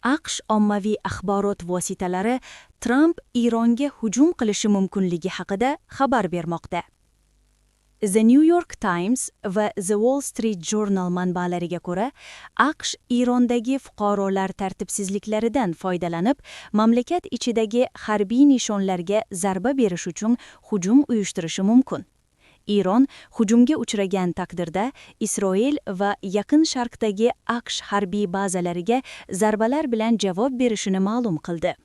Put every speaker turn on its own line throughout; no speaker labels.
AQSh ommaviy axborot vositalari Tramp Ironga hujum qilishi mumkinligi haqida xabar bermoqda. The New York Times va The Wall Street Journal manbalariga ko'ra, AQSh Irondagi fuqarolar tartibsizliklaridan foydalanib, mamlakat ichidagi harbiy nishonlarga zarba berish uchun hujum uyushtirishi mumkin. Iron hujumga uchragan taqdirda Isroil va Yaqin Sharqdagi AQSh harbiy bazalariga zarbalar bilan javob berishini ma'lum qildi.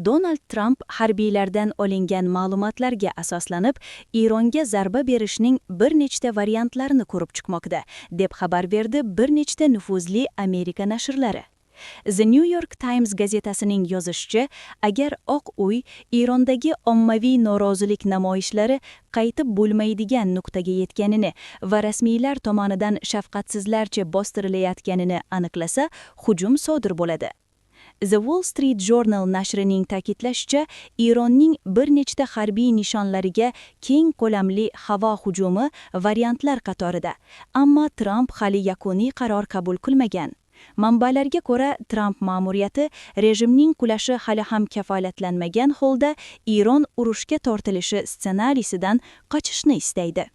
Donald Trump harbiylardan olingan ma'lumotlarga asoslanib, Ironga zarba berishning bir nechta variantlarini ko'rib chiqmoqda, deb xabar berdi bir nechta nufuzli Amerika nashrlari. The New York Times gazetasining yozishicha, agar Oq uy Irondagi ommaviy norozilik namoyishlari qaytib bo'lmaydigan nuqtaga yetganini va rasmiylar tomonidan shafqatsizlarcha bostirilayotganini aniqlasa, hujum sodir bo'ladi. The Wall Street Journal nashrining ta'kidlashicha, Ironning bir nechta harbiy nishonlariga keng ko'lamli havo hujumi variantlar qatorida, ammo Trump hali yakuniy qaror qabul qilmagan. Manbalarga ko'ra, Trump ma'muriyati rejimning qulashi hali ham kafolatlanmagan holda Iron urushga tortilishi ssenariysidan qochishni istaydi.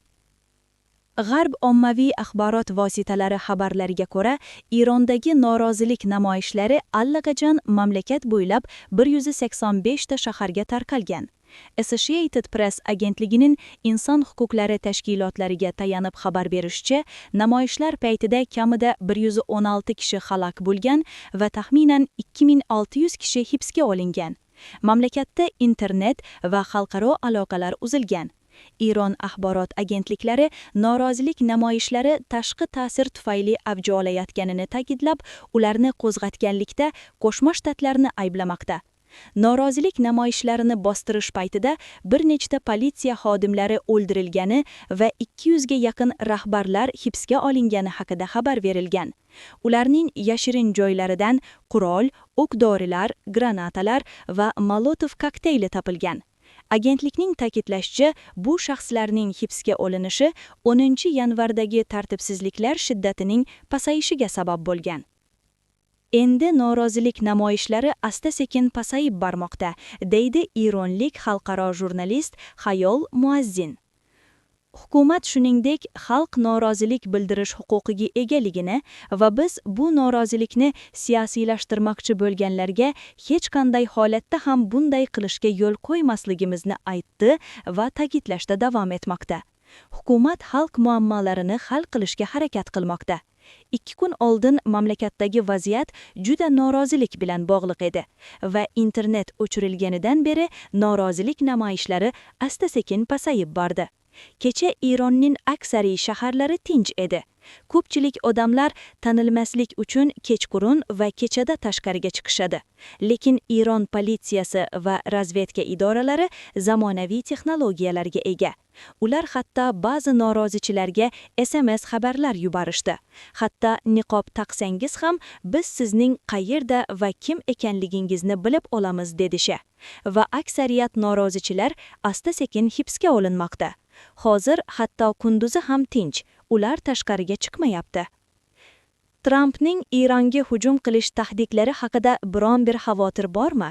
G'arb ommaviy axborot vositalari xabarlariga ko'ra, Irondagi norozilik namoyishlari allaqachon mamlakat bo'ylab 185 ta shaharga tarqalgan. Associated Press agentligining inson huquqlari tashkilotlariga tayanib xabar berishicha, namoyishlar paytida kamida 116 kishi halok bo'lgan va taxminan 2600 kishi hibsga olingan. Mamlakatda internet va xalqaro aloqalar uzilgan. Iron axborot agentliklari norozilik namoyishlari tashqi ta'sir tufayli avj olayotganini ta'kidlab, ularni qo'zg'atganlikda Qo'shma Shtatlarni ayblamoqda. Norozilik namoyishlarini bostirish paytida bir nechta politsiya xodimlari o'ldirilgani va 200 ga yaqin rahbarlar hibsga olingani haqida xabar berilgan. Ularning yashirin joylaridan qurol, o'q-dorilar, granatalar va molotov kokteyli topilgan. Agentlikning ta'kidlashicha, bu shaxslarning hibsga olinishi 10-yanvardagi tartibsizliklar shiddatining pasayishiga sabab bo'lgan. Endi norozilik namoyishlari asta-sekin pasayib bormoqda, deydi ironlik xalqaro jurnalist Hayol Muazzin. Hukumat shuningdek, xalq norozilik bildirish huquqiga egaligini va biz bu norozilikni siyosiylashtirmoqchi bo'lganlarga hech qanday holatda ham bunday qilishga yo'l qo'ymasligimizni aytdi va ta'kidlashda davom etmoqda. Hukumat xalq muammolarini hal qilishga harakat qilmoqda. 2 kun oldin mamlakatdagi vaziyat juda norozilik bilan bog'liq edi va internet o'chirilganidan beri norozilik namoyishlari asta-sekin pasayib bordi. Kecha Ironning aksariy shaharlari tinch edi. Ko'pchilik odamlar tanilmaslik uchun kechqurun va kechada tashqariga chiqishadi. Lekin Iron politsiyasi va razvedka idoralari zamonaviy texnologiyalarga ega. Ular hatto ba'zi norozichilarga SMS xabarlar yuborishdi. Hatto niqob taqsangiz ham biz sizning qayerda va kim ekanligingizni bilib olamiz dedisha. Va aksariyat norozichilar asta-sekin hibsga olinmoqda. Hozir hatto kunduzi ham tinch, ular tashqariga chiqmayapti. Trumpning Ironga hujum qilish tahdidlari haqida biron bir xavotir bormi?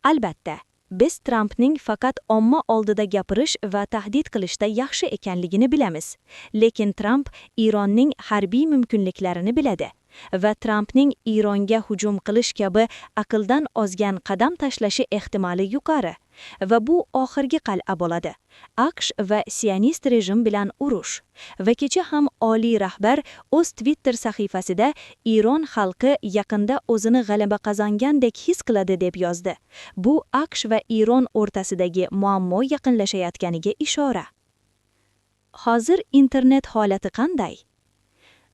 Albatta, biz Trumpning faqat omma oldida gapirish va tahdid qilishda yaxshi ekanligini bilamiz. Lekin Trump Ironning harbiy mumkinliklarini biladi va Trumpning Ironga hujum qilish kabi aqldan ozgan qadam tashlashi ehtimoli yuqori. Va bu oxirgi qal'a bo'ladi. AQSh va sionist rejim bilan urush. Va kecha ham oliy rahbar o'z Twitter sahifasida Iron xalqi yaqinda o'zini g'alaba qozongandek his qiladi deb yozdi. Bu AQSh va Iron o'rtasidagi muammo yaqinlashayotganiga ishora. Hozir internet holati qanday?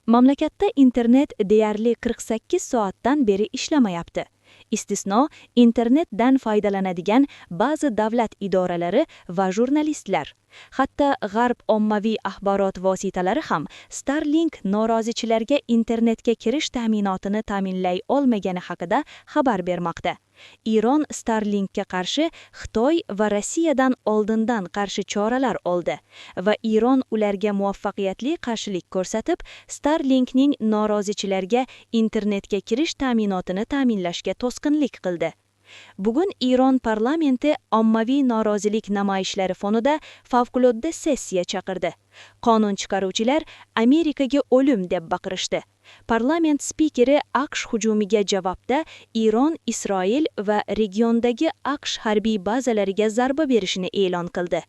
Mamlakatda internet deyarli 48 soatdan beri ishlamayapti. Istisno internetdan foydalanadigan ba'zi davlat idoralari va jurnalistlar. Hatto G'arb ommaviy axborot vositalari ham Starlink norozichilarga internetga kirish ta'minotini ta'minlay olmagani haqida xabar bermoqda. Eron Starlinkka qarshi Xitoy va Rossiyadan oldindan qarshi choralar oldi va Eron ularga muvaffaqiyatli qarshilik ko'rsatib, Starlinkning norozichilarga internetga kirish ta'minotini ta'minlashga to'sqinlik qildi. Bugun Eron parlamenti ommaviy norozilik namoyishlari fonida favqulodda sessiya chaqirdi. Qonun chiqaruvchilar Amerikaga o'lim deb baqirishdi. Parlament spikeri AQSh hujumiga javobda Eron, Isroil va regiondagi AQSh harbiy bazalariga zarba berishini e'lon qildi.